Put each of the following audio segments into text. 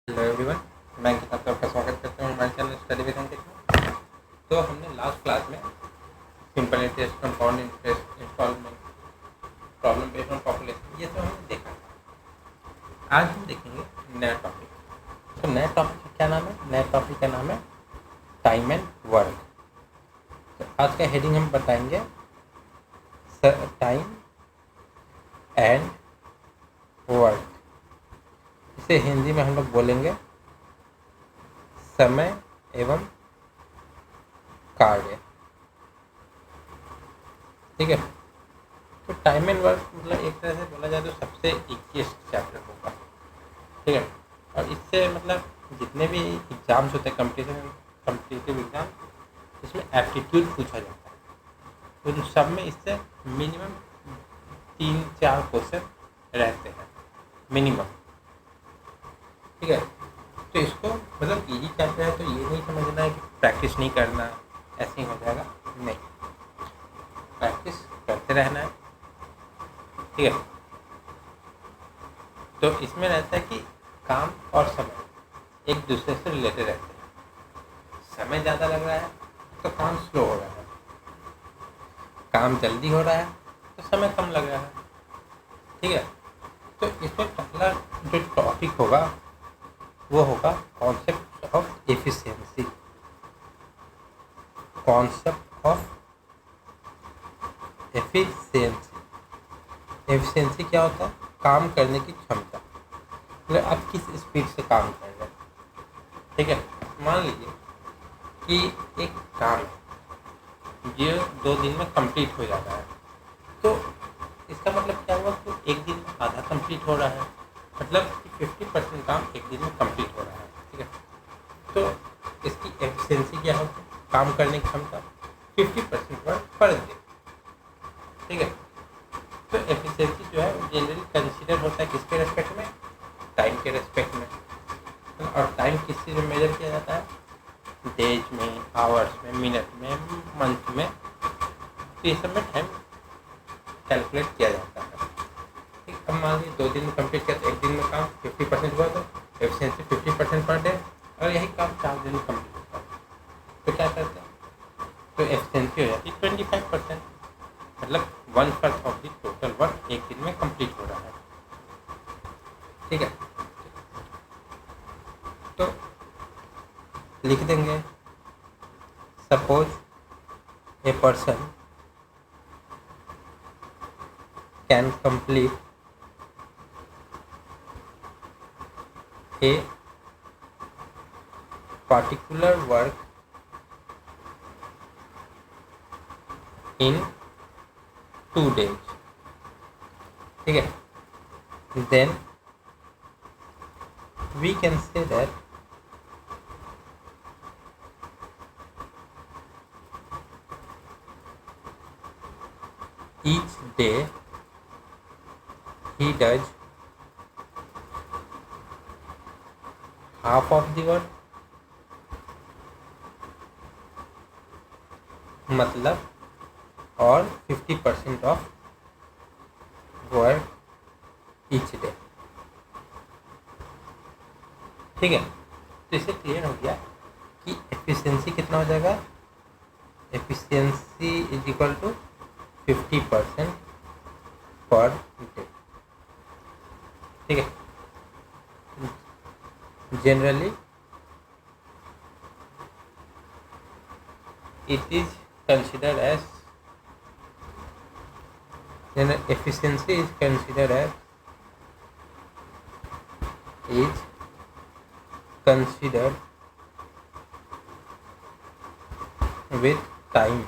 Hello everyone, मैं अंकित आपका स्वागत करता हूँ हमारे चैनल स्टडी विद अंकित में। तो हमने लास्ट क्लास में simple interest, compound interest, installment, problem based on population, ये सब हमने देखा। आज हम देखेंगे नया टॉपिक। तो नया टॉपिक का क्या नाम है? नया टॉपिक का नाम है टाइम एंड वर्क। तो आज का हेडिंग हम बताएंगे टाइम एंड वर्क। इसे हिंदी में हम लोग बोलेंगे समय एवं कार्य। ठीक है। तो टाइम एंड वर्क मतलब एक तरह से बोला जाए तो सबसे इजीएस्ट चैप्टर होगा। ठीक है। और इससे मतलब जितने भी एग्जाम्स होते हैं, कम्पिटिटिव एग्जाम, इसमें एप्टीट्यूड पूछा जाता है। तो सब में इससे मिनिमम 3-4 क्वेश्चन रहते हैं मिनिमम। ठीक है। तो इसको मतलब इजी चैप्टर है, तो ये नहीं समझना है कि प्रैक्टिस नहीं करना, ऐसे ही हो जाएगा। नहीं, प्रैक्टिस करते रहना है। ठीक है। तो इसमें रहता है कि काम और समय एक दूसरे से रिलेटेड रहते हैं। समय ज़्यादा लग रहा है तो काम स्लो हो रहा है, काम जल्दी हो रहा है तो समय कम लग रहा है। ठीक है। तो इसमें पहला जो टॉपिक होगा वो होगा concept of efficiency. Concept of efficiency. Efficiency क्या होता है? काम करने की क्षमता, मतलब आप किस स्पीड से काम कर रहे हैं। ठीक है। मान लीजिए कि एक काम है जो 2 दिन में कंप्लीट हो जाता है, तो इसका मतलब क्या हुआ कि एक दिन में आधा कंप्लीट हो रहा है, मतलब कि 50% काम एक दिन में कंप्लीट हो रहा है। ठीक है। तो इसकी एफिशिएंसी क्या होगी? काम करने की क्षमता 50% वर्क पर दिन। ठीक है। तो एफिशिएंसी जो है जनरली कंसीडर होता है किसके रेस्पेक्ट में? टाइम के रेस्पेक्ट में। और टाइम किस चीज़ में मेजर किया जाता है? डेज में, आवर्स में, मिनट में, मंथ में। तो ये सब में टाइम कैलकुलेट किया जाता है। ठीक। अब मान लीजिए 2 दिन में कंप्लीट किया तो एक दिन में काम 50% हुआ, तो एफिशिएंसी 50% पर डे। और यही काम 4 दिन में कंप्लीट होता है तो क्या करते हैं? तो एफिशिएंसी हो जाती है 25%, मतलब 1/4 ऑफ द टोटल वर्क एक दिन में कंप्लीट हो रहा है। ठीक है। तो लिख देंगे, suppose a person can complete A particular work in 2 days. ठीक है। Then we can say that each day he does half of the work, मतलब और 50% ऑफ वर्क ईच डे। ठीक है। तो इससे क्लियर हो गया कि एफिशिएंसी कितना हो जाएगा? Efficiency is equal to 50% per day. ठीक है। Generally it is considered as efficiency is considered as is considered with time।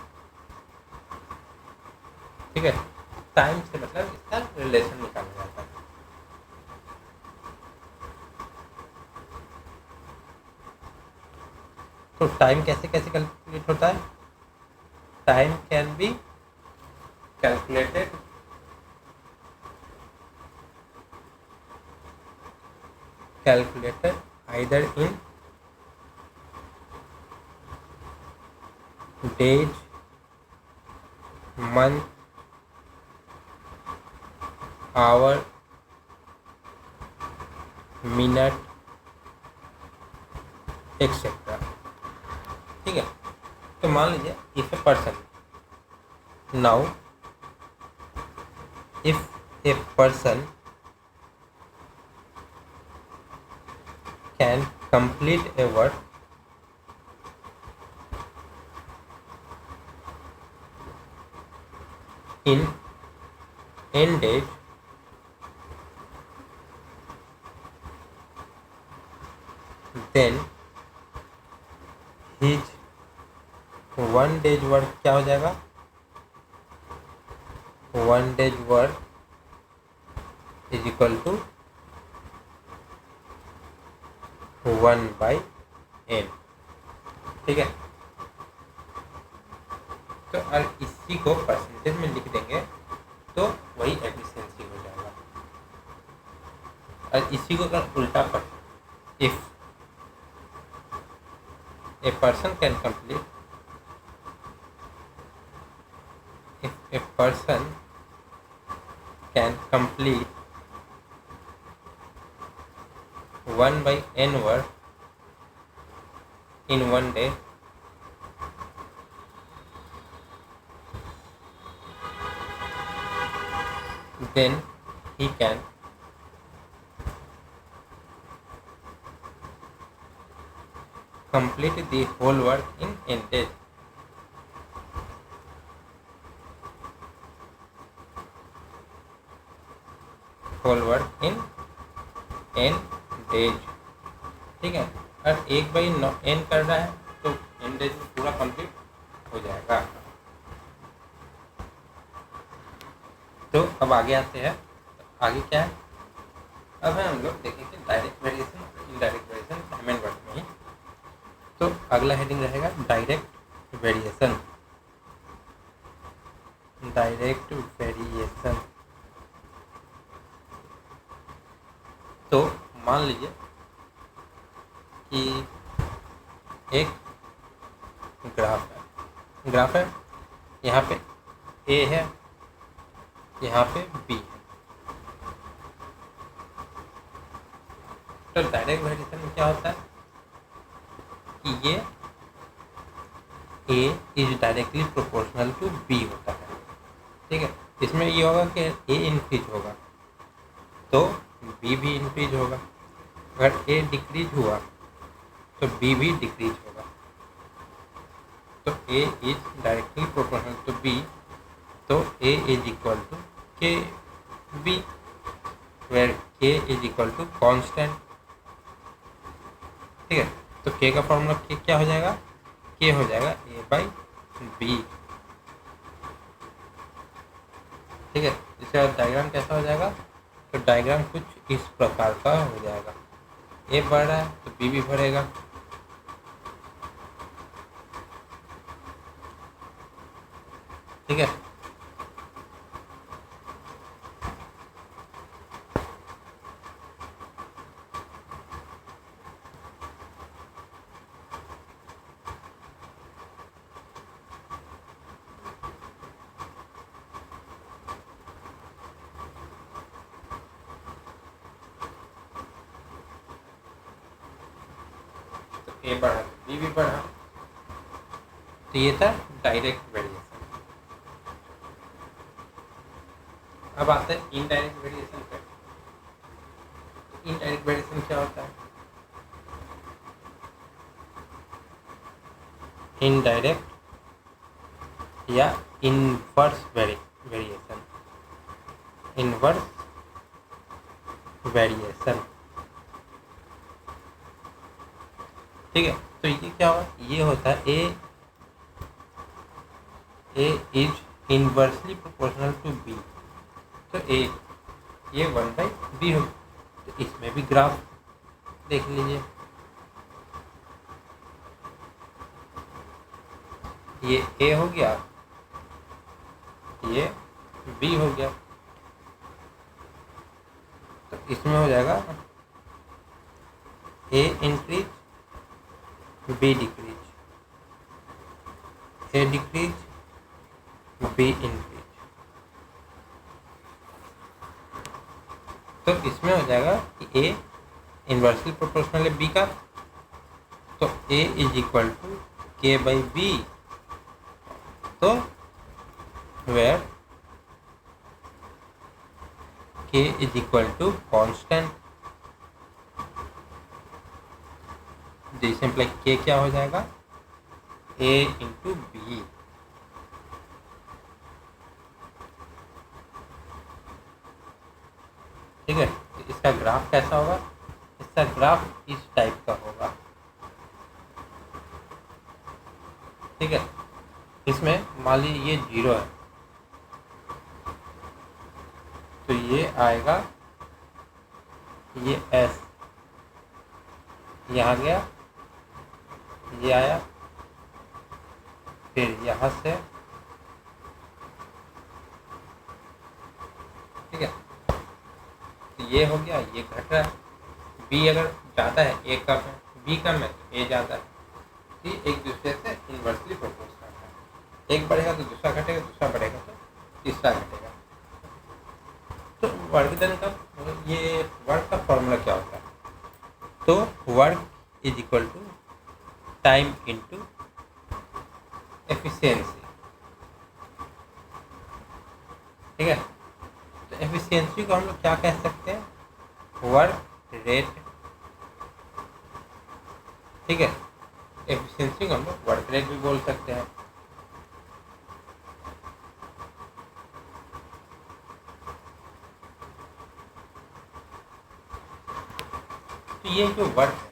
ठीक है। टाइम से मतलब इसका रिलेशन निकाला जाता है। तो टाइम कैसे कैसे कैलकुलेट होता है? Time can be calculated either in days, month, hour, minute, etcetera. ठीक है, तो मान लीजिए if a person, now if a person can complete A work in n days, then his 1 day's work क्या हो जाएगा? 1 day's work is equal to 1/n। ठीक है, तो अगर इसी को परसेंटेज में लिख देंगे तो वही एफिशिएंसी हो जाएगा। और इसी को अगर उल्टा पर, if a person can complete, if a person can complete 1/n work in 1 day, then he can complete the whole work in n days। whole work in n days। ठीक है, और 1/n कर रहा है तो n days में पूरा complete हो जाएगा। तो अब आगे आते हैं, आगे क्या है, अब है हम लोग देखेंगे डायरेक्ट वेरिएशन और इनडायरेक्ट वेरिएशन पेमेंट वर्क में ही। तो अगला हेडिंग रहेगा डायरेक्ट वेरिएशन। डायरेक्ट वेरिएशन, तो मान लीजिए कि एक ग्राफ है, यहाँ पे ए है, यहाँ पे बी है। तो डायरेक्ट वेरिएशन में क्या होता है कि ये A is directly proportional to B होता है। ठीक है, इसमें ये होगा कि ए इंक्रीज होगा तो बी भी इंक्रीज होगा, अगर ए डिक्रीज हुआ तो बी भी डिक्रीज होगा। तो A is directly proportional to B, तो A is equal to K B, where K is equal to constant. ठीक है, तो के का फॉर्मूला क्या हो जाएगा? के हो जाएगा A/B। ठीक है, इसके बाद डायग्राम कैसा हो जाएगा? तो डायग्राम कुछ इस प्रकार का हो जाएगा, ए बढ़ रहा है तो बी भी बढ़ेगा। ठीक है, ए बढ़ा बी भी बढ़ा, तो ये था डायरेक्ट वेरिएशन। अब आता है इनडायरेक्ट वेरिएशन पे। इनडायरेक्ट वेरिएशन क्या होता है? इनडायरेक्ट या इनवर्स वेरिएशन। इनवर्स वेरिएशन, ठीक है। तो ये क्या हुआ? ये होता है A is inversely proportional to B, तो ये 1/b हो। तो इसमें भी ग्राफ देख लीजिए, ये ए हो गया, ये बी हो गया, तो इसमें हो जाएगा A increase B decrease, A decrease B increase. तो इसमें हो जाएगा कि ए इनवर्सली प्रोपोर्शनल है बी का, तो तो A is equal to K by B, तो where K is equal to constant, जिसमें K क्या हो जाएगा, A इंटू बी। ठीक है, तो इसका ग्राफ कैसा होगा, इसका ग्राफ इस टाइप का होगा। ठीक है, इसमें मान लीजिए ये 0 है, तो ये आएगा, ये S यहाँ गया, ये आया, फिर यहाँ से, ठीक है, तो ये हो गया, ये घट रहा है। B अगर ज़्यादा है, A कम है, B कम है तो A ज़्यादा है, ये एक दूसरे से इन्वर्सली प्रोपोर्शनल है। एक बढ़ेगा तो दूसरा घटेगा, दूसरा बढ़ेगा तो तीसरा घटेगा। तो वर्क डन का ये वर्क का फॉर्मूला क्या होता है, तो work is equal to time into efficiency. ठीक है, तो एफिशिएंसी को हम लोग क्या कह सकते हैं, वर्क रेट। ठीक है, एफिशिएंसी को हम लोग वर्क रेट भी बोल सकते हैं। तो ये जो वर्क है,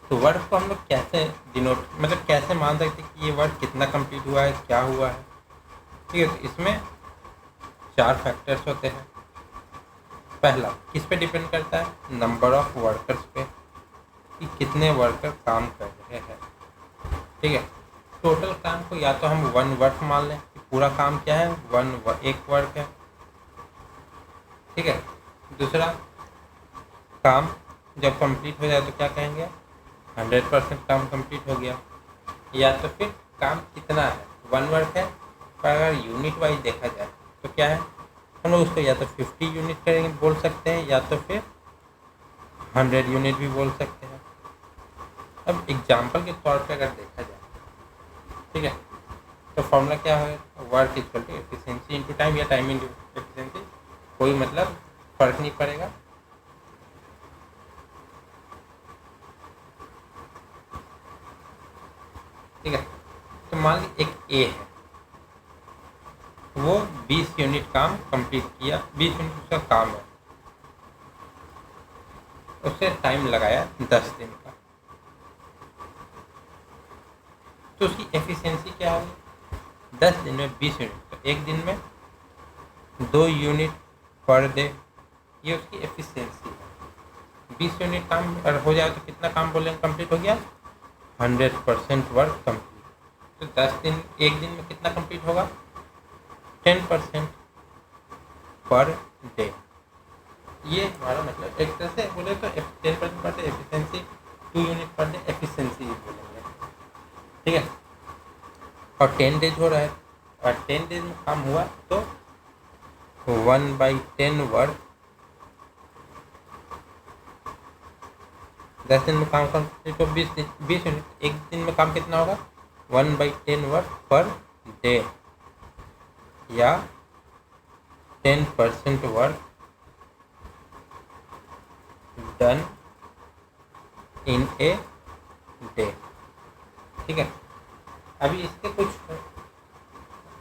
तो वर्क को हम लोग कैसे डिनोट, मतलब कैसे मान सकते हैं कि ये वर्क कितना कंप्लीट हुआ है, क्या हुआ है। ठीक है, तो इसमें 4 फैक्टर्स होते हैं। पहला किस पे डिपेंड करता है, नंबर ऑफ वर्कर्स पे, कि कितने वर्कर काम कर रहे हैं। ठीक है, टोटल काम को या तो हम 1 वर्क मान लें कि पूरा काम क्या है, एक वर्क है। ठीक है, दूसरा काम जब कंप्लीट हो जाए तो क्या कहेंगे, 100% काम कंप्लीट हो गया। या तो फिर काम कितना है, 1 वर्क है, पर अगर यूनिट वाइज देखा जाए तो क्या है, हम लोग उसको या तो 50 यूनिट करेंगे बोल सकते हैं, या तो फिर 100 यूनिट भी बोल सकते हैं। अब एग्जाम्पल के तौर पे अगर देखा जाए, ठीक है, तो फॉर्मूला क्या है, work equal to efficiency into time, या टाइम इंटू एफिशिएंसी, कोई मतलब फर्क नहीं पड़ेगा। ठीक है, तो मान ली एक ए है, वो 20 यूनिट काम कंप्लीट किया, 20 यूनिट उसका काम है, उससे टाइम लगाया 10 दिन का, तो उसकी एफिशिएंसी क्या होगी, 10 दिन में 20 यूनिट, तो एक दिन में 2 यूनिट पर डे, ये उसकी एफिशिएंसी है। 20 यूनिट काम अगर हो जाए तो कितना काम बोलेंगे कंप्लीट हो गया, 100% वर्क कंप्लीट। तो 10 दिन, एक दिन में कितना कंप्लीट होगा, 10% पर डे। ये हमारा मतलब एक तरह से बोले तो 10% per day efficiency, 2 unit per day efficiency बोलेंगे। ठीक है, और 10 डेज हो रहा है, और 10 डेज में काम हुआ तो 1/10 वर्क, 10 दिन में काम कंप्लीट तो 20 यूनिट, एक दिन में काम कितना होगा, 1/10 वर्क पर डे, या 10% work done in a day. ठीक है, अभी इसके कुछ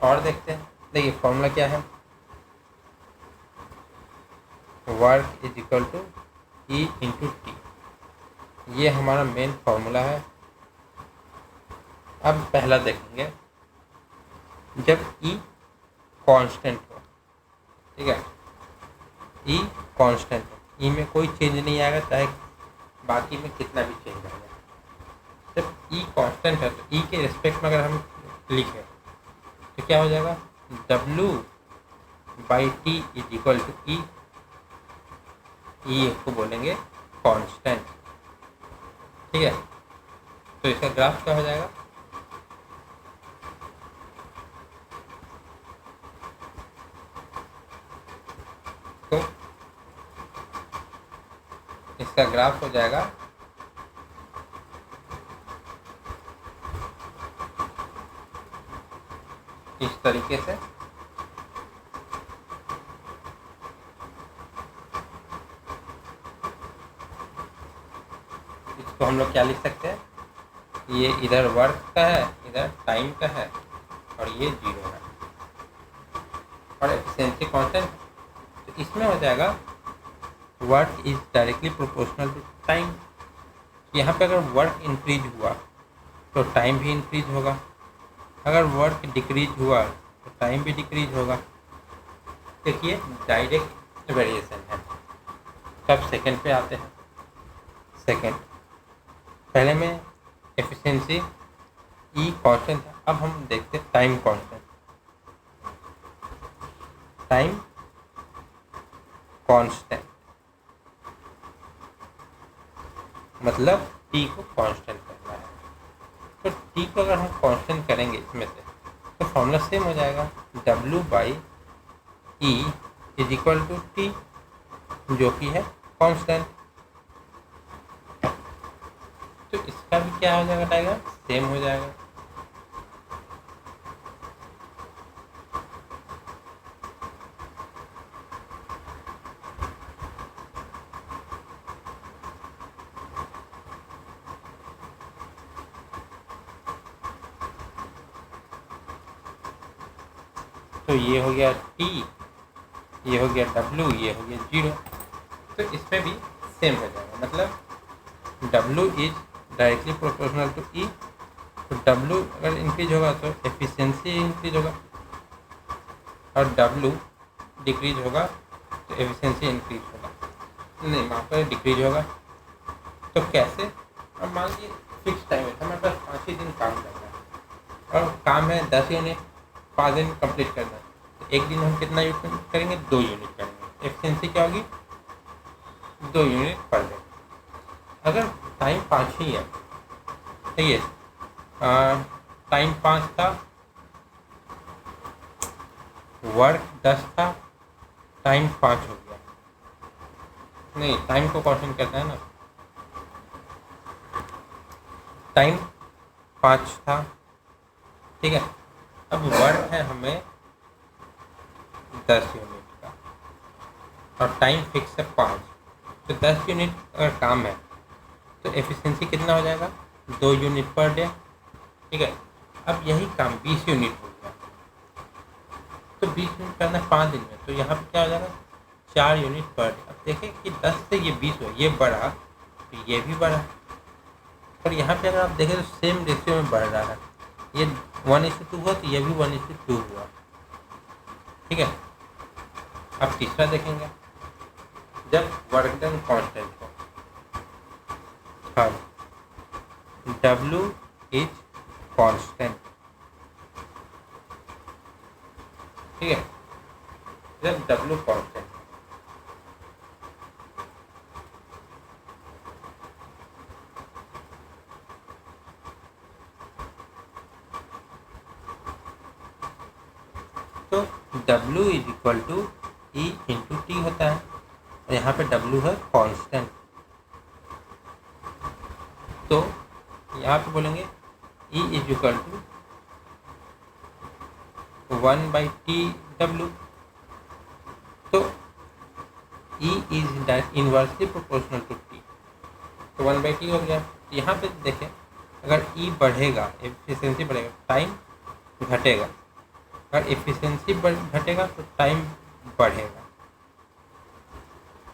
और देखते हैं। देखिए फॉर्मूला क्या है, work is equal to E into T, ये हमारा मेन फॉर्मूला है। अब पहला देखेंगे, जब ई कांस्टेंट हो, ठीक है, ई कांस्टेंट हो, ई में कोई चेंज नहीं आएगा, चाहे बाकी में कितना भी चेंज आएगा। जब ई कांस्टेंट है तो ई के रिस्पेक्ट में अगर हम लिखें तो क्या हो जाएगा, W/T इज इक्वल टू ई, ई को बोलेंगे कांस्टेंट। ठीक है, तो इसका ग्राफ क्या हो जाएगा, तो इसका ग्राफ हो जाएगा इस तरीके से इसको हम लोग क्या लिख सकते हैं, ये इधर वर्क का है, इधर टाइम का है, और ये 0 है, और एफिशिएंसी कांस्टेंट। तो इसमें हो जाएगा work is directly proportional to time. यहाँ पे अगर वर्क इंक्रीज हुआ तो टाइम भी इंक्रीज होगा, अगर वर्क डिक्रीज हुआ तो टाइम भी डिक्रीज होगा। देखिए डायरेक्ट वेरिएशन है। तब सेकंड पे आते हैं। सेकंड पहले में एफिशिएंसी ई कांस्टेंट है, अब हम देखते हैं टाइम कांस्टेंट। टाइम कांस्टेंट मतलब टी को कांस्टेंट करना है। तो टी को अगर हम कांस्टेंट करेंगे इसमें से तो फॉर्मूला सेम हो जाएगा, W/E is equal to T, जो कि है कांस्टेंट। तो इसका भी क्या हो जाएगा, डायग्राम सेम हो जाएगा। तो ये हो गया T, ये हो गया W, ये हो गया 0। तो इसमें भी सेम हो जाएगा, मतलब W is directly proportional to E। तो W अगर इंक्रीज होगा तो एफिशिएंसी इंक्रीज होगा, और W डिक्रीज होगा तो एफिशिएंसी इंक्रीज होगा, नहीं वहाँ पर डिक्रीज होगा। तो कैसे, अब मान लीजिए फिक्स टाइम है, हमारे पास 5 ही दिन काम करना है और काम है 10 यूनिट, 5 दिन कंप्लीट करना है। तो एक दिन हम कितना यूनिट करेंगे, 2 यूनिट करेंगे। एफिशिएंसी क्या होगी, 2 यूनिट पर डे। अगर टाइम 5 ही है, ठीक है, टाइम 5 था, वर्क 10 था, टाइम 5 हो गया, नहीं टाइम को कांस्टेंट करता है ना। टाइम 5 था, ठीक है, अब वर्क है हमें 10 यूनिट का और टाइम फिक्स है 5। तो 10 यूनिट अगर काम है तो एफिशिएंसी कितना हो जाएगा, 2 यूनिट पर डे, ठीक है। अब यही काम 20 यूनिट हो गया, तो 20 यूनिट करना है 5 दिन में, तो यहाँ पे क्या हो जाएगा, 4 यूनिट पर डे। अब देखें कि 10 से ये 20 हो, ये बढ़ा तो ये भी बढ़ा, पर यहाँ पे अगर आप देखें तो सेम रेशियो में बढ़ रहा है। ये 1:2 हुआ तो ये भी 1:2 हुआ, ठीक है। अब तीसरा देखेंगे, जब वर्क डन कांस्टेंट हो, हाँ W इज कांस्टेंट, ठीक है। जब W कांस्टेंट, तो W is equal to E into T होता है, और यहाँ पे W है कांस्टेंट। तो यहाँ पे बोलेंगे E is equal to 1/TW। तो E is inversely proportional to T, तो 1/T हो गया। यहाँ पे देखें, अगर E बढ़ेगा एफिशिएंसी बढ़ेगा, टाइम घटेगा, अगर एफिशिएंसी घटेगा तो टाइम बढ़ेगा,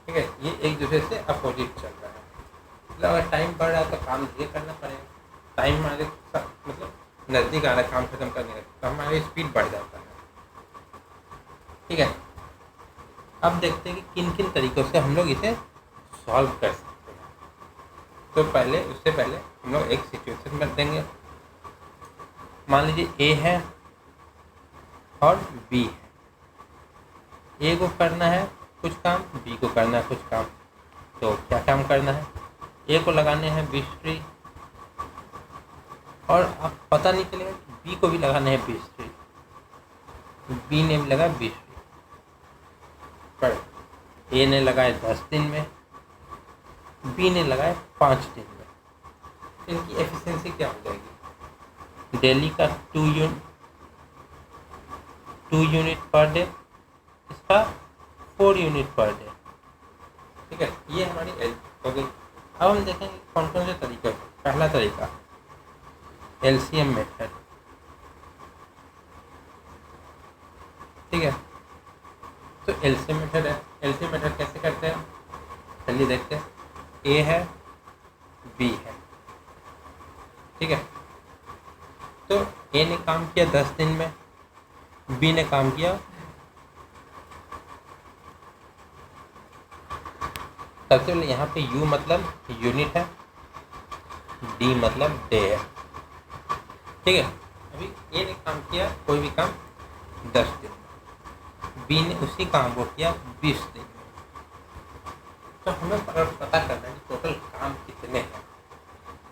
ठीक है। ये एक दूसरे से अपोजिट चल रहा है, मतलब अगर टाइम बढ़ रहा है तो काम धीरे करना पड़ेगा, टाइम हमारे मतलब नज़दीक आ रहा है काम खत्म करने का, तो हमारी स्पीड बढ़ जाता है, ठीक है। अब देखते हैं कि किन किन तरीक़ों से हम लोग इसे सॉल्व कर सकते हैं। तो पहले उससे पहले हम लोग एक सिचुएशन कर देंगे। मान लीजिए ए है और बी है, ए को करना है कुछ काम, बी को करना है कुछ काम। तो क्या काम करना है, ए को लगाने हैं 20 ट्री, और अब पता नहीं चलेगा कि बी को भी लगाने हैं 20 ट्री। बी ने लगा 20 ट्री, पर ए ने लगाए 10 दिन में, बी ने लगाए 5 दिन में। तो इनकी एफिशिएंसी क्या हो जाएगी, डेली का 2 यूनिट, 2 यूनिट पर डे, इसका 4 यूनिट पर डे। ठीक है, ये हमारी एल हो गई। अब हम देखेंगे कौन कौन से तरीके हैं। पहला तरीका एलसीएम मेथड। ठीक है, तो एलसीएम मेथड है। एलसीएम मेथड कैसे करते हैं, चलिए देखते हैं। ए है, बी है, ठीक है। तो ए ने काम किया 10 दिन में, बी ने काम किया, सबसे पहले यहाँ पे यू मतलब यूनिट है, डी मतलब डे है। ठीक है, अभी ए ने काम किया कोई भी काम 10 दिन में, बी ने उसी काम को किया 20 दिन में। तो हमें पता करना है कि टोटल काम कितने हैं,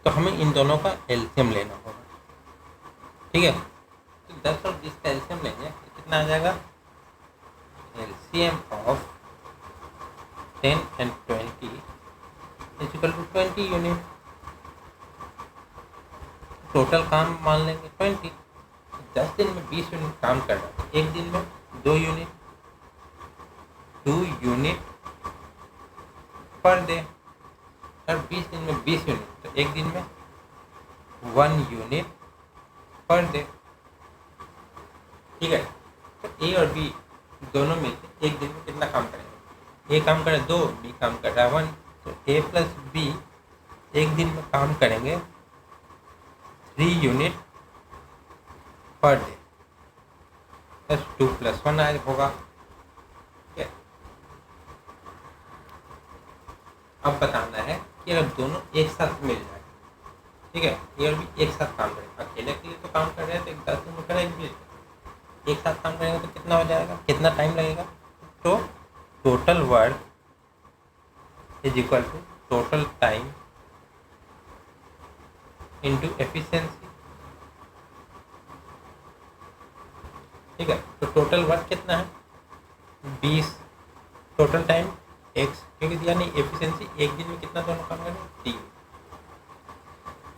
तो हमें इन दोनों का एलसीएम लेना होगा। ठीक है, तो 10 और 20 का एलसीएम लेंगे तो कितना आ जाएगा, LCM of 10 and 20 is equal to 20 unit. Total काम मान लेंगे 20। 10 दिन में 20 यूनिट काम कर रहा है, एक दिन में 2 यूनिट, 2 यूनिट पर डे। और 20 दिन में 20 यूनिट, तो एक दिन में 1 यूनिट पर डे। ठीक है, तो ए और बी दोनों मिलकर एक दिन में कितना काम करेंगे, ए काम कर रहा है 2, बी काम कर रहा है 1, तो ए प्लस बी एक दिन में काम करेंगे 3 यूनिट पर डे, प्लस 2 + 1 आए होगा। ठीक है, अब बताना है कि अगर दोनों एक साथ मिल जाए, ठीक है, ए और बी एक साथ काम करें, अकेले के लिए तो काम कर रहे हैं तो एक 10 दिन में करेंगे, एक साथ काम करेंगे तो कितना हो जाएगा, कितना टाइम लगेगा। तो total work is equal to total time into efficiency. ठीक है, तो टोटल वर्क कितना है 20, टोटल टाइम x, क्योंकि दिया नहीं एफिशिएंसी, एक दिन में कितना दोनों काम करेंगे 3,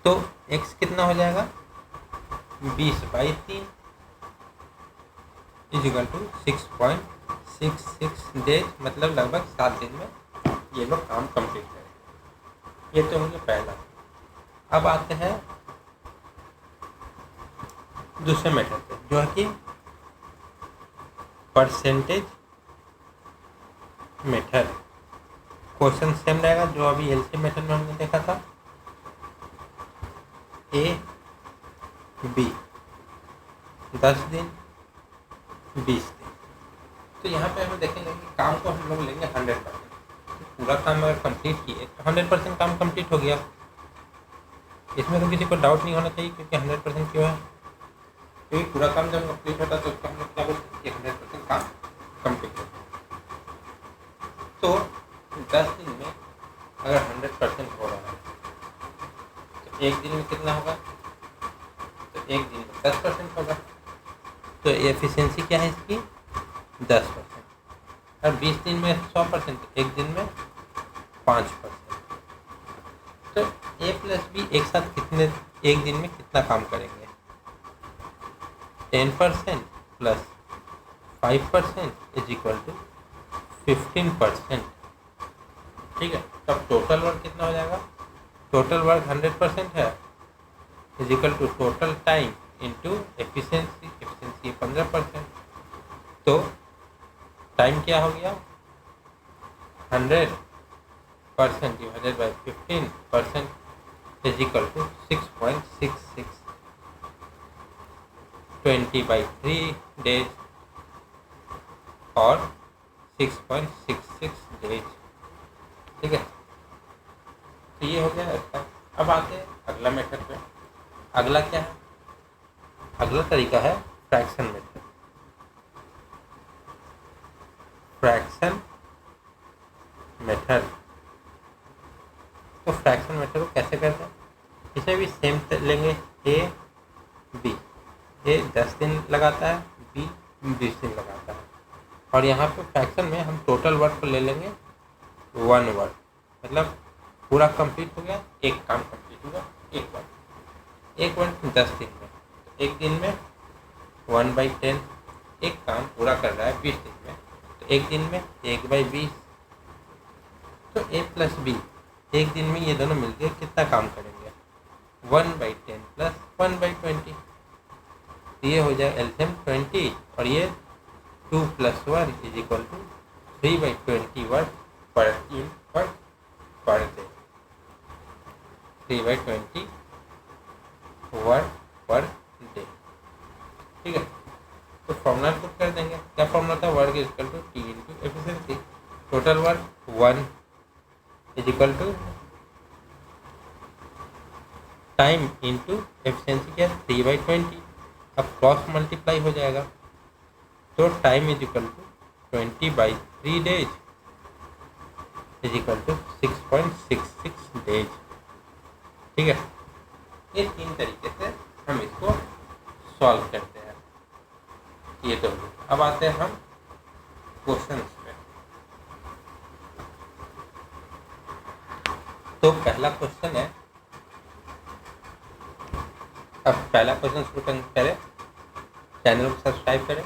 तो x कितना हो जाएगा 20/3 इज इक्वल टू 6.66 डेज, मतलब लगभग 7 दिन में ये लोग काम कंप्लीट करें। ये तो हो गया पहला। अब आते हैं दूसरे मेथड पे, जो है कि परसेंटेज मेथड। क्वेश्चन सेम रहेगा जो अभी एलसीएम मेथड में हमने देखा था। ए बी 10 दिन 20 दिन, तो यहाँ पे हमें देखेंगे कि काम को हम लोग लेंगे 100%। तो पूरा काम अगर कंप्लीट किए तो 100% काम कंप्लीट हो गया, इसमें तो किसी को डाउट नहीं होना चाहिए, क्योंकि 100% क्यों है, क्योंकि पूरा काम जब कंप्लीट होता है तो उसको हम लोग क्या बोलते हैं 100% काम कंप्लीट होता है। तो 10 दिन में अगर 100% हो रहा है तो एक दिन में कितना होगा, तो एक दिन में 10% होगा, तो एफिशिएंसी क्या है इसकी 10%। और 20 दिन में 100%, एक दिन में 5%। तो ए प्लस बी एक साथ कितने, एक दिन में कितना काम करेंगे, 10% प्लस 5% इज इक्वल टू 15%। ठीक है, तब टोटल वर्क कितना हो जाएगा, टोटल वर्क 100% है is equal to total time into efficiency, efficiency 15%। तो टाइम क्या हो गया 100% divided by 15% is equal to 6.66, 20/3 days और 6.66 डेज। ठीक है, तो ये हो गया इसका। अब आते हैं अगला मेथड पे। अगला क्या है, अगला तरीका है फ्रैक्शन मेथड। फ्रैक्शन मेथड, तो फ्रैक्शन मेथड को कैसे करते हैं, इसे भी सेम लेंगे। ए बी, ए 10 दिन लगाता है, बी 20 दिन लगाता है, और यहाँ पे फ्रैक्शन में हम टोटल वर्क को ले लेंगे 1 वर्क, मतलब पूरा कंप्लीट हो गया, एक काम कंप्लीट हुआ, एक वर्क 10 दिन में, तो एक दिन में 1/10, एक काम पूरा कर रहा है 20 दिन में, तो एक दिन में 1/20, तो A+B एक दिन में ये दोनों मिलकर कितना काम करेंगे? 1/10 प्लस 1/20, ये हो जाए एलसीएम 20, और ये 2 + 1 = 3/20 work per day, 3/20 work per day. ठीक है, तो फॉर्मूला पुट कर देंगे। क्या फॉर्मूला था? Work = T × efficiency. Total work 1 = time into efficiency, क्या 3/20। अब क्रॉस मल्टीप्लाई हो जाएगा, तो टाइम = 20/3 डेज = 6.66 डेज। ठीक है, ये 3 तरीके से हम इसको सॉल्व करते हैं। ये तो अब आते हैं हम क्वेश्चंस में। तो पहला क्वेश्चन है, अब पहला क्वेश्चन शुरू करने से पहले चैनल को सब्सक्राइब करें,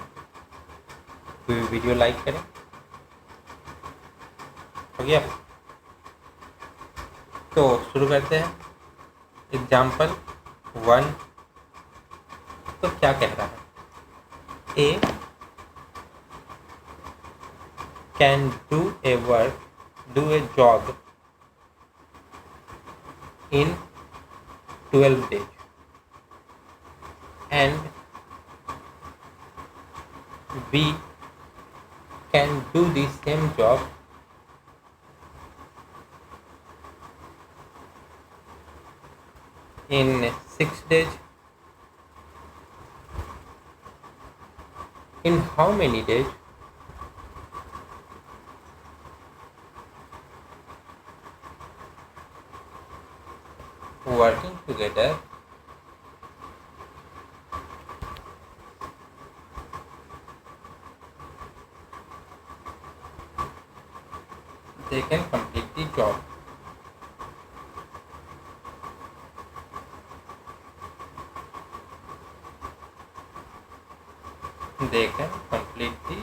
वीडियो लाइक करें। हो गया? तो शुरू करते हैं। एग्जाम्पल 1, तो क्या कह रहा है? A can do a job in 12 days, and B can do the same job in 6 days. In how many days? Working together, they can complete the job. They can complete the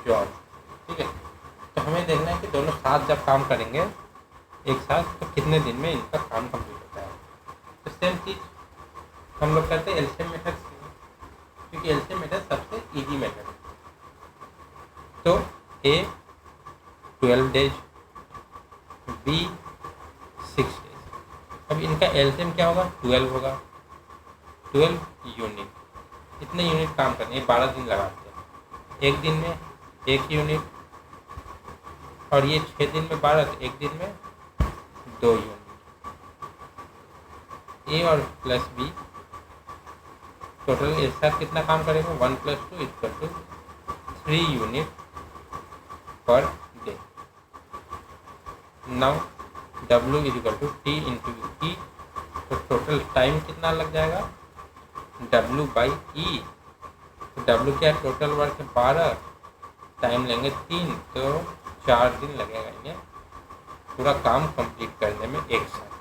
job. ठीक है, तो हमें देखना है कि दोनों साथ जब काम करेंगे एक साथ, तो कितने दिन में इनका काम कंप्लीट होता है। तो सेम चीज हम लोग करते हैं एलसीएम मेथड से, क्योंकि एलसीएम मेथड सबसे इजी मेथड है। तो A 12 डेज, B 6 डेज। अब इनका एलसीएम क्या होगा? 12 होगा, 12 यूनिट। इतने यूनिट काम करने 12 दिन लगाते हैं। एक दिन में 1 यूनिट, और ये 6 दिन में 12, तो एक दिन में 2 यूनिट। A और प्लस B टोटल एक साथ कितना काम करेंगे? 1 + 2 = 3 unit per day. Now W = T × E, तो टोटल टाइम कितना लग जाएगा? W/E। तो W क्या है? टोटल वर्क 12, टाइम लेंगे 3, तो 4 दिन लगेगा इन्हें पूरा काम कंप्लीट करने में एक साथ।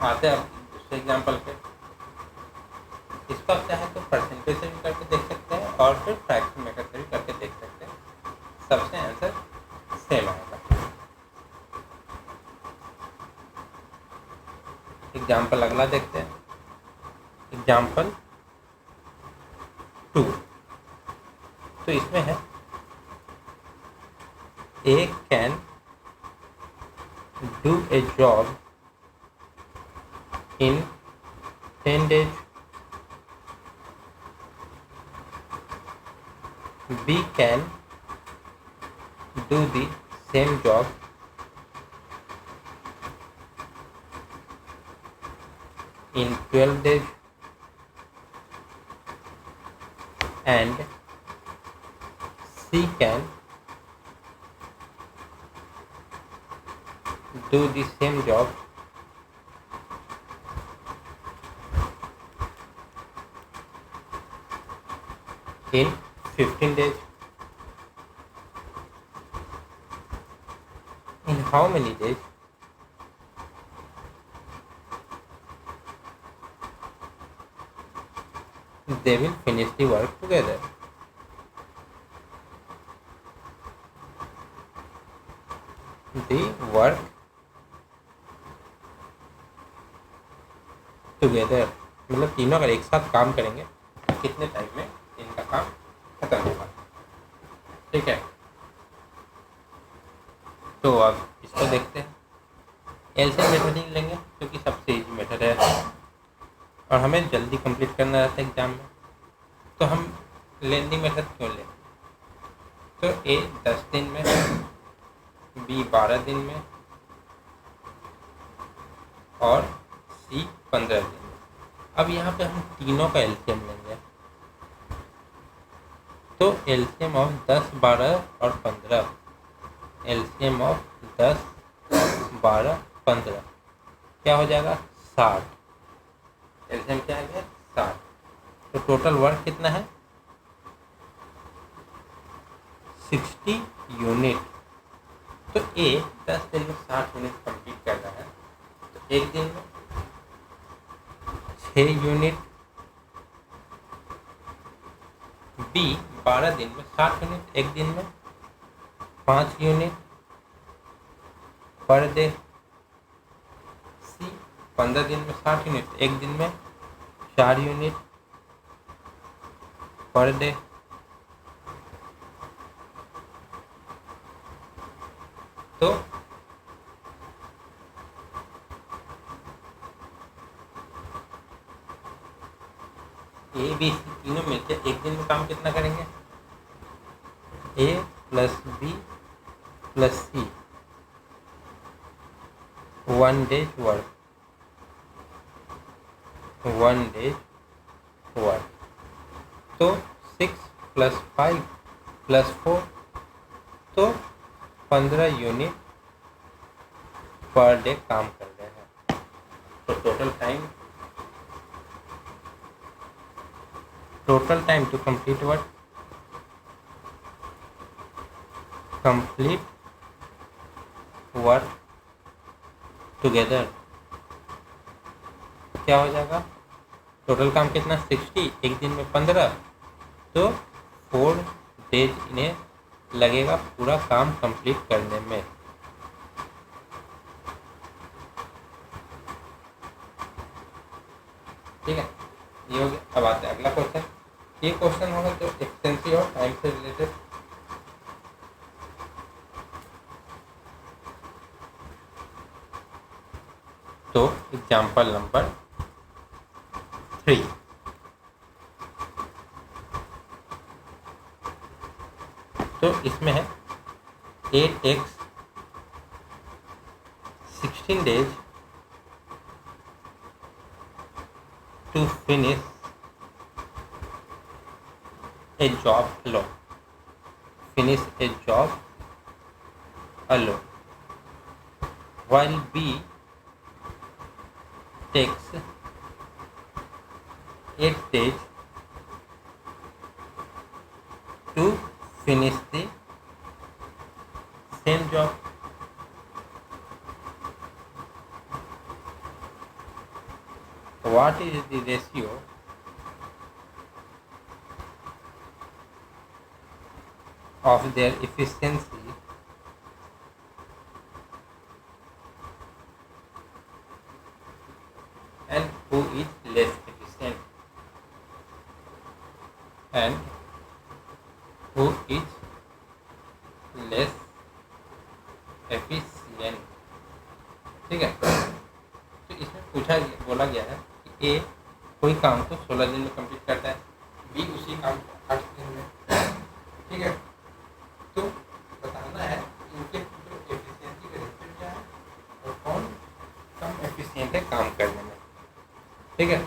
आते हैं अब दूसरे एग्जाम्पल पे। इसका चाहे तो परसेंटेज से भी करके देख सकते हैं, और फिर फ्रैक्शन मेथड से भी करके देख सकते हैं, सबसे आंसर सेम आएगा। एग्जाम्पल अगला देखते हैं। एग्जाम्पल 2, तो इसमें है A can do a job in 10 days, B can do the same job in 12 days, and C can do the same job in 15 days. In how many days? they will finish the work together. The work together मतलब तीनों अगर एक साथ काम करेंगे तो कितने time में इनका काम खत्म होगा। ठीक है, तो अब इसको देखते हैं। एलसीएम मेथड ही लेंगे क्योंकि सबसे इजी मेथड है और हमें जल्दी कंप्लीट करना रहता है एग्जाम में, तो हम लेंदी मेथड क्यों लें। तो ए 10 दिन में, बी 12 दिन में और सी 15 दिन में। अब यहाँ पे हम तीनों का एलसीएम लेंगे, तो एलसीएम ऑफ 10, 12 और 15, एलसीएम ऑफ 10, 12, 15 क्या हो जाएगा 60। एलसीएम क्या है 60। तो टोटल वर्क कितना है 60 यूनिट। तो ए 10 दिन में 60 यूनिट कंप्लीट कर रहा है, तो एक दिन में 6 यूनिट, बी 12 दिन में 60 यूनिट, एक दिन में 5 यूनिट पर डे, सी 15 दिन में 60 यूनिट, एक दिन में 4 यूनिट पर डे। तो ए बी सी तीनों मिलकर एक दिन में काम कितना करेंगे, ए प्लस बी प्लस सी 1 डेज वर्क, 1 डेज वर्क। तो 6 + 5 + 4 तो 15 यूनिट पर डे काम कर रहे हैं। तो total time to complete work, complete work together क्या हो जाएगा, टोटल काम कितना 60, एक दिन में 15, तो 4 डेज इन्हें लगेगा पूरा काम कंप्लीट करने में। ठीक है, ये हो गया। अब आते हैं अगला क्वेश्चन। ये क्वेश्चन होगा जो एफिशिएंसी और टाइम से रिलेटेड। तो एग्जाम्पल नंबर 3, तो इसमें है A takes 16 days to finish a job alone. Finish a job alone. While B takes 8 days to finish the same job. What is the ratio of their efficiency and who is less efficient, and who is less efficient? ठीक है, तो इसमें बोला गया है कि ए कोई काम को 16 दिन में कंप्लीट करता है, बी उसी काम को 8 दिन में। ठीक है, तो बताना है इनके जो एफिशिएंसी का रेशियो क्या है और कौन कम एफिशिएंट है काम करने में। ठीक है,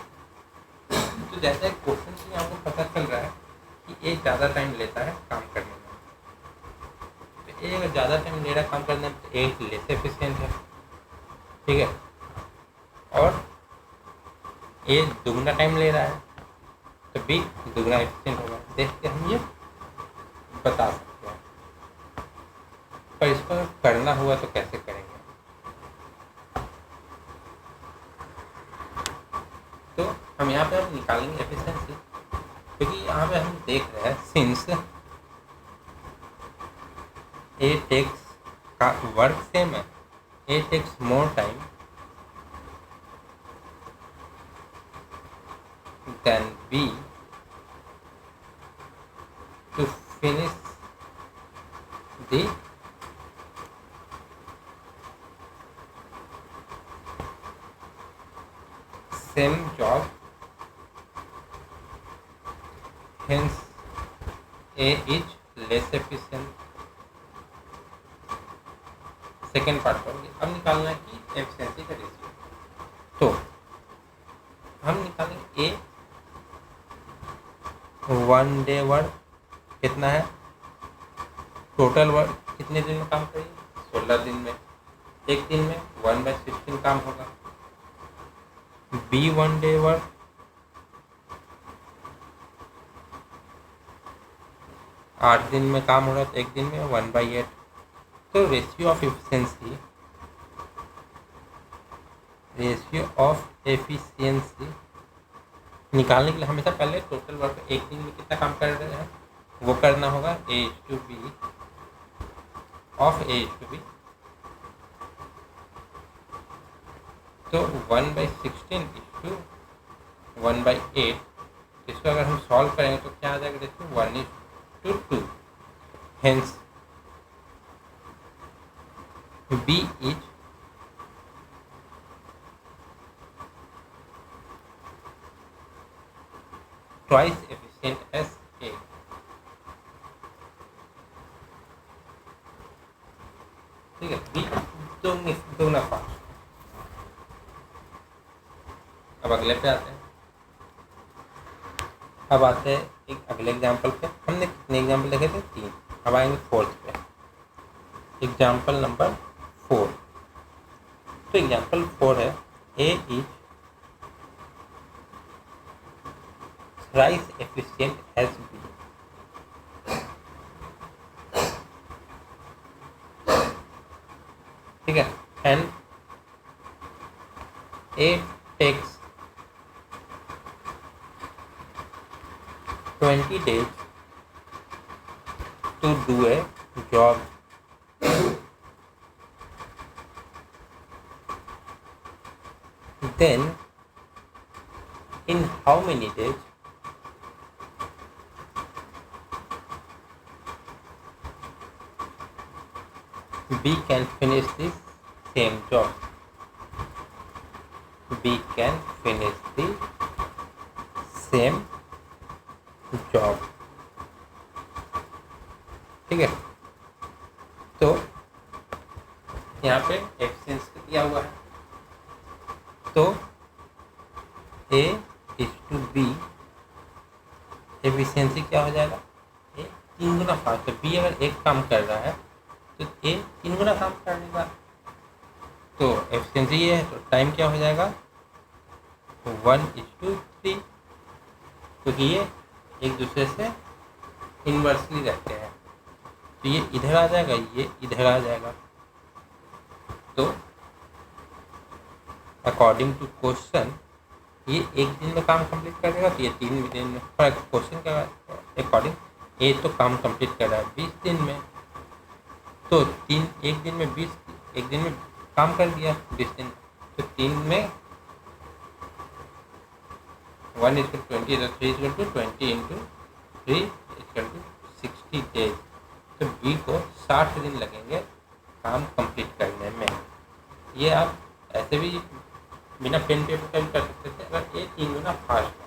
तो जैसे क्वेश्चन से आपको पता चल रहा है कि ए ज़्यादा टाइम लेता है काम करने में, तो ए अगर ज़्यादा टाइम ले रहा है काम करने में तो ए लेस एफिशिएंट है। ठीक है, और ए दुगना टाइम ले रहा है तो बी दुगना एफिशिएंट होगा। देख के हम ये बता सकते हैं, पर इसको करना हुआ तो कैसे करेंगे। तो हम यहाँ पे निकालेंगे एफिशिएंसी, यहाँ पे हम देख रहे हैं सिंस ए टेक्स का वर्क सेम है, A takes more time than B to finish the same job, hence A is less efficient। Second part करेंगे। अब निकालना है कि एफिशिएंसी का रेशियो, तो हम निकालेंगे ए 1 डे वर्क कितना है, टोटल वर्क कितने दिन में काम करेंगे, 16 दिन में, एक दिन में 1/16 काम होगा। बी 1 डे वर्क 8 दिन में काम हो रहा है, तो एक दिन में 1/8। तो रेशियो ऑफ एफिशिएंसी निकालने के लिए हमेशा पहले टोटल वर्क एक दिन में कितना काम कर रहे हैं वो करना होगा, A/B ऑफ A/B। तो 1/16 = 1/8। इसको अगर हम सॉल्व करेंगे तो क्या आ जाएगा ratio, 1:2। Hence B is twice efficient as A। ठीक है, B दोगुना फास्ट। अब अगले पे आते हैं। अब आते हैं एक अगले एग्जाम्पल पे। हमने कितने एग्जाम्पल देखे थे, 3। अब आएंगे 4th पे, एग्जाम्पल नंबर 4। तो एग्जाम्पल 4 है A is thrice efficient as B। ठीक है, and A takes 20 days to do a job, then in how many days B can finish this same job? B can finish the same job। ठीक है, तो यहाँ पे efficiency दिया हुआ है, तो A/B एफिशिएंसी क्या हो जाएगा, A 3 गुना फास्ट है। B अगर एक काम कर रहा है तो A 3 गुना काम कर लेगा, तो एफिशिएंसी ये है, तो टाइम क्या हो जाएगा, 1:3, क्योंकि ये एक दूसरे से इन्वर्सली रहते हैं। तो ये इधर आ जाएगा, ये इधर आ जाएगा। तो अकॉर्डिंग टू क्वेश्चन ये एक दिन में काम कंप्लीट कर देगा, तो ये 3 दिन में। पर क्वेश्चन का अकॉर्डिंग ए तो काम कंप्लीट कर रहा है 20 दिन में, तो एक दिन में काम कर दिया 20 दिन, तो 3 में 1:20, तो 3:20 × 3 = 60 डेज। तो बी को 60 दिन लगेंगे काम कंप्लीट करने में। ये आप ऐसे भी बिना पेन पेपर का भी कर सकते थे। अगर ए 3 गुना फास्ट है,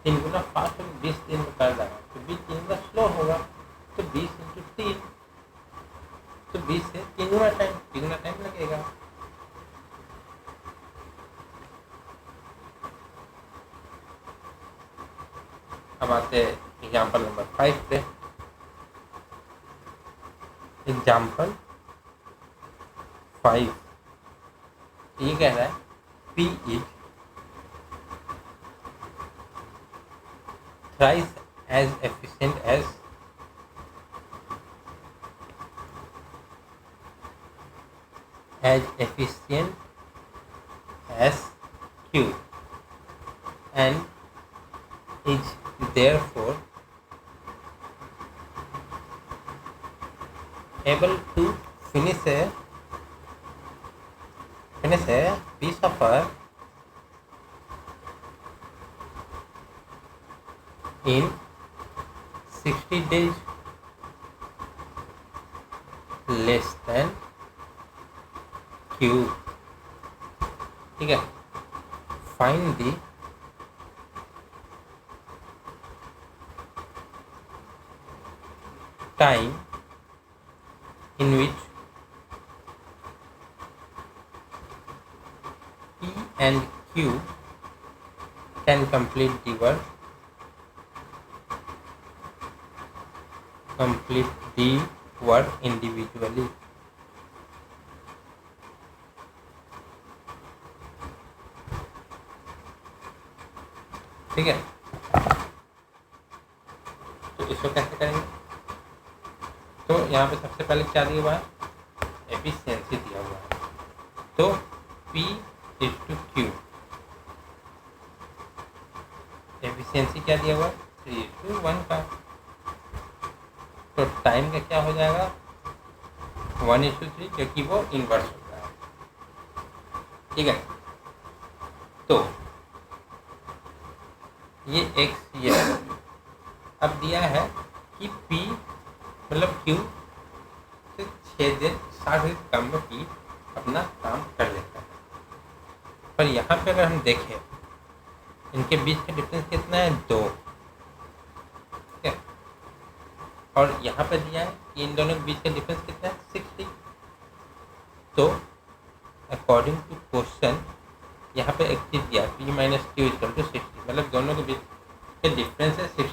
3 गुना फास्ट 20 दिन में कर रहा है, तो बी 3 गुना स्लो होगा, तो 20 × 3, तो 20 से 3 गुना टाइम लगेगा। अब आते हैं एग्जाम्पल नंबर 5 पे। एग्जाम्पल 5 ये कह रहा है P is thrice as efficient as Q and is therefore able to finish a piece of work in 60 days less than Q. ठीक है, find the time in which P and Q can complete the work individually. ठीक है, तो इसको कैसे करेंगे? तो यहाँ पे सबसे पहले क्या दिया हुआ है? एफिशिएंसी दिया हुआ है। तो P is to Q, efficiency क्या दिया हुआ है? 3:1 का। तो टाइम का क्या हो जाएगा? 1:3, क्योंकि वो इन्वर्स होता है। ठीक है, तो ये x ये अब दिया है कि P मतलब Q से 6 दिन 60 दिन कम में P अपना काम कर लेता है। पर यहाँ पे अगर हम देखें, इनके बीच का डिफरेंस कितना है? 2। ठीक है, और यहाँ पे दिया है कि इन दोनों के बीच का डिफरेंस कितना है? 60। तो अकॉर्डिंग टू क्वेश्चन यहाँ पे एक चीज़ दिया, P minus Q equal to 60, मतलब दोनों के बीच के डिफरेंस है 60।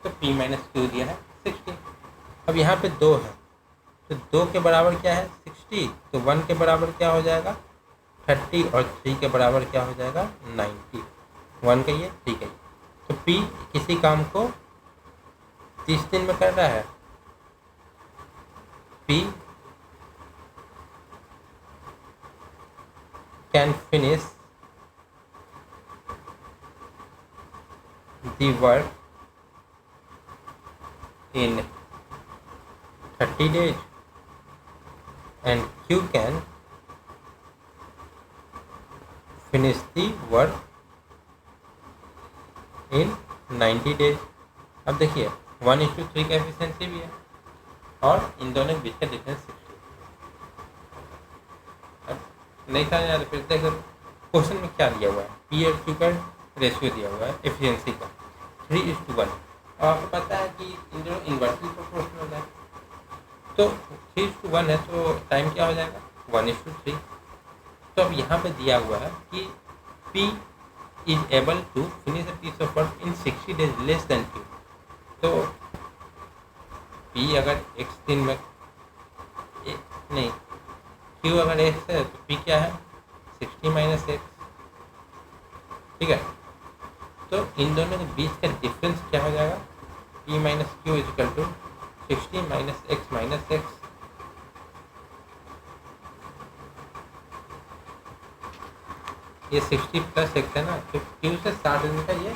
तो P माइनस Q दिया है 60। अब यहाँ पे 2 है, तो 2 के बराबर क्या है? 60। तो 1 के बराबर क्या हो जाएगा? 30, और 3 के बराबर क्या हो जाएगा? 90। 1 का ये, 3 का ये। तो P किसी काम को 30 दिन में कर रहा है। P can finish the work in 30 days and Q can finish the work in 90 days। अब देखिए 1:3 का एफिशिएंसी भी है और इन दोनों के बीच का डिफरेंस 60। अब नहीं समझ आ रहा, फिर देखो क्वेश्चन में क्या दिया हुआ है? P और Q का रेशियो दिया हुआ है एफिशिएंसी का 3:1, और आपको पता है कि इन दोनों इन्वर्सली प्रोपोर्शनल है। तो 3:1 है, तो टाइम क्या हो जाएगा? 1:3। तो अब यहाँ पे दिया हुआ है कि P is able to finish a piece of work in 60 days less than Q। तो P अगर x दिन में नहीं, Q अगर x है तो P क्या है? 60 माइनस x। ठीक है, तो इन दोनों के बीच का डिफरेंस क्या हो जाएगा? P minus Q is equal to 60 minus x। ये 60 प्लस x है ना, तो Q से 60 दिन का ये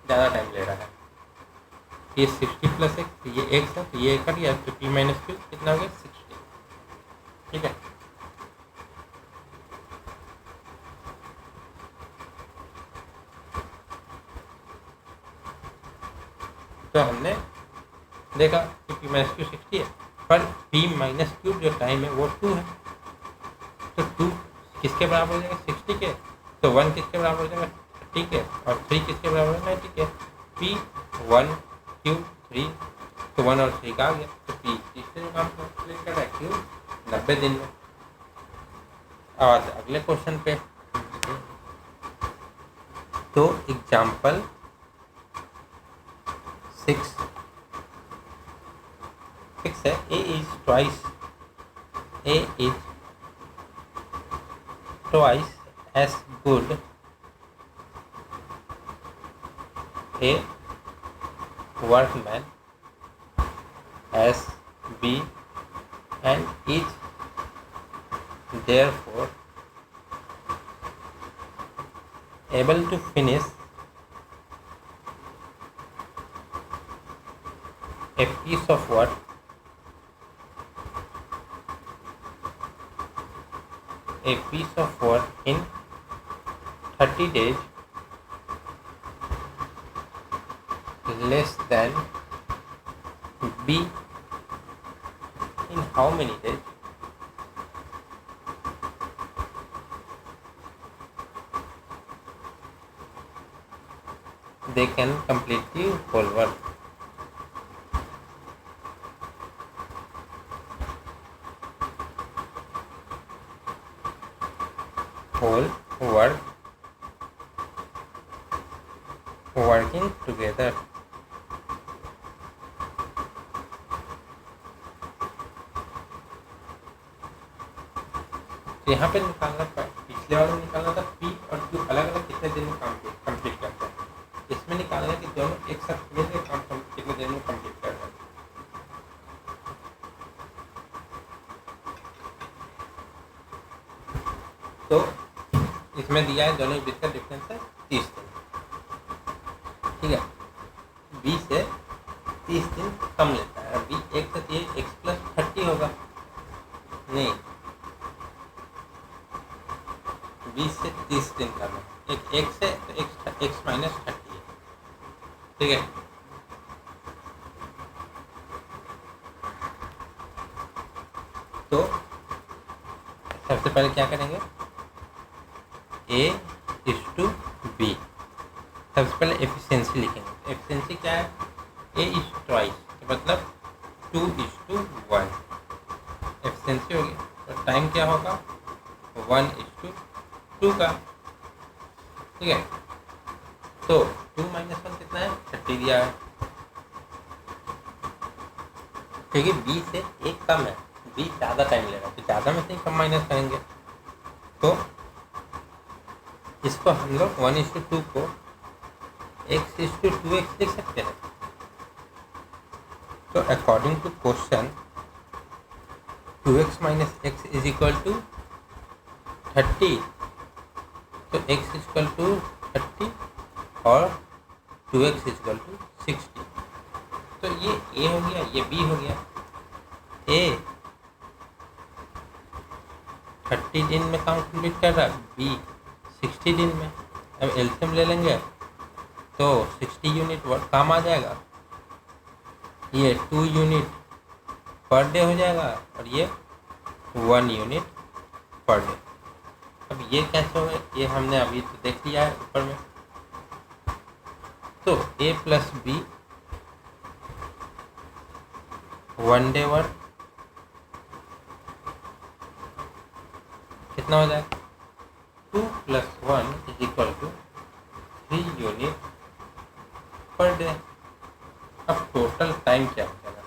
ज़्यादा टाइम ले रहा है। ये 60 प्लस x, ये x है, तो ये कर लिया, तो P माइनस Q कितना हो गया? 60। ठीक है, तो हमने देखा कि P माइनस Q 60 है, पर P माइनस Q जो टाइम है वो 2 है। तो 2 किसके बराबर हो जाएगा? 60 के। तो 1 किसके बराबर हो जाएगा? 30 के, और 3 किसके बराबर है? 90 के। P 1 Q 3, तो 1 और 3 का आ गया। तो P 30 दिन काम कंप्लीट कर रहा है, Q 90 दिन में। और अगले क्वेश्चन पे, तो एग्जाम्पल 6 है, A is twice as good a workman as B and is therefore able to finish A piece of what? A piece of work in 30 days less than B in how many days? They can complete the whole work. Whole work working together. तो यहाँ पे निकालना पिछले वाले में निकालना था P और Q अलग अलग कितने दिन में काम कंप्लीट करते हैं। इसमें निकालना है कि दोनों एक साथ मिलकर काम कितने दिन में कंप्लीट कर रहे हैं। तो इसमें दिया है दोनों के बीच का डिफरेंस है 30 दिन। ठीक है, 20 से 30 दिन कम लेता है। अभी एक से ये x प्लस 30 होगा, नहीं 20 से 30 दिन कम है। एक x से तो x माइनस 30 है। ठीक है, तो सबसे पहले क्या करेंगे, A/B। सबसे पहले एफिशिएंसी लिखेंगे। एफिशिएंसी क्या है, A/2, मतलब 2/1 एफिशिएंसी हो गया। तो टाइम क्या होगा, 1/2 का। ठीक है, तो 2 - 1 कितना है, 30 दिया है। क्योंकि B से एक कम है, B ज़्यादा टाइम लेगा, तो ज़्यादा में से ही कम माइनस करेंगे। तो इसको हम लोग 1/2 को x/2x लिख सकते हैं। तो according to question 2x - x = 30, तो x = 30 और 2x = 60। तो ये A हो गया, ये B हो गया। A 30 दिन में काम कंप्लीट कर रहा है, B 60 दिन में। अब एलसीएम ले लेंगे तो 60 यूनिट वर्क काम आ जाएगा। ये 2 यूनिट पर डे हो जाएगा और ये 1 यूनिट पर डे। अब ये कैसे होगा, ये हमने अभी तो देख लिया है ऊपर में। तो A + B 1 डे वर्क कितना हो जाएगा, 2 + 1 = 3 यूनिट पर डे। अब टोटल टाइम क्या हो जाएगा,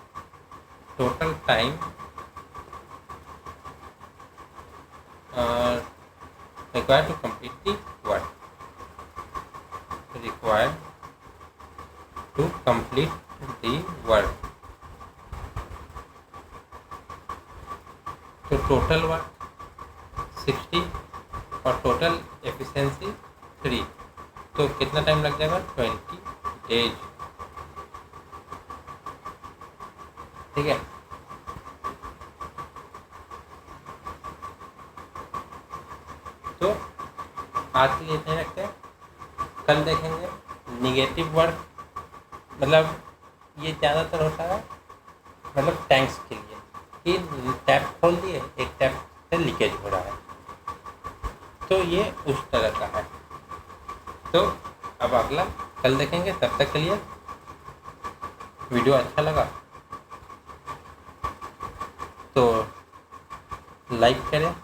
total time required to complete the work, required to complete the work। तो टोटल वर्क 60 और टोटल एफिशिएंसी 3, तो कितना टाइम लग जाएगा, 20 डेज। ठीक है, तो आज के लिए इतना ही रखते हैं। कल देखेंगे निगेटिव वर्क, मतलब ये ज़्यादातर होता है मतलब टैंक्स के लिए कि टैप खोल दिए, एक टैप से लीकेज हो रहा है, तो ये उस तरह का है। तो अब अगला कल देखेंगे। तब तक के लिए वीडियो अच्छा लगा तो लाइक करें,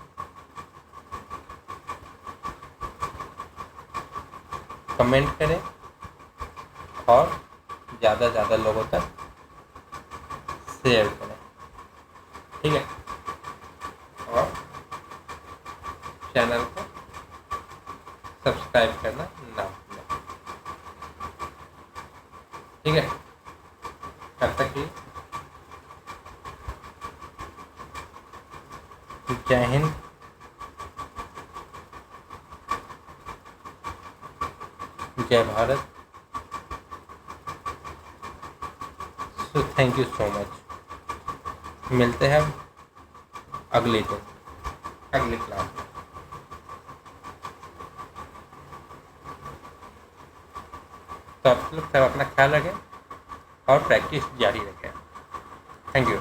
कमेंट करें और ज़्यादा ज़्यादा लोगों तक शेयर करें। ठीक है, और चैनल को सब्सक्राइब करना ना भूलें। ठीक है, तब तक की जय हिंद, जय भारत, सुखी थैंक यू सो मच। मिलते हैं अगले दिन अगले क्लास में। तो आप लोग सब अपना ख्याल रखें और प्रैक्टिस जारी रखें। Thank you.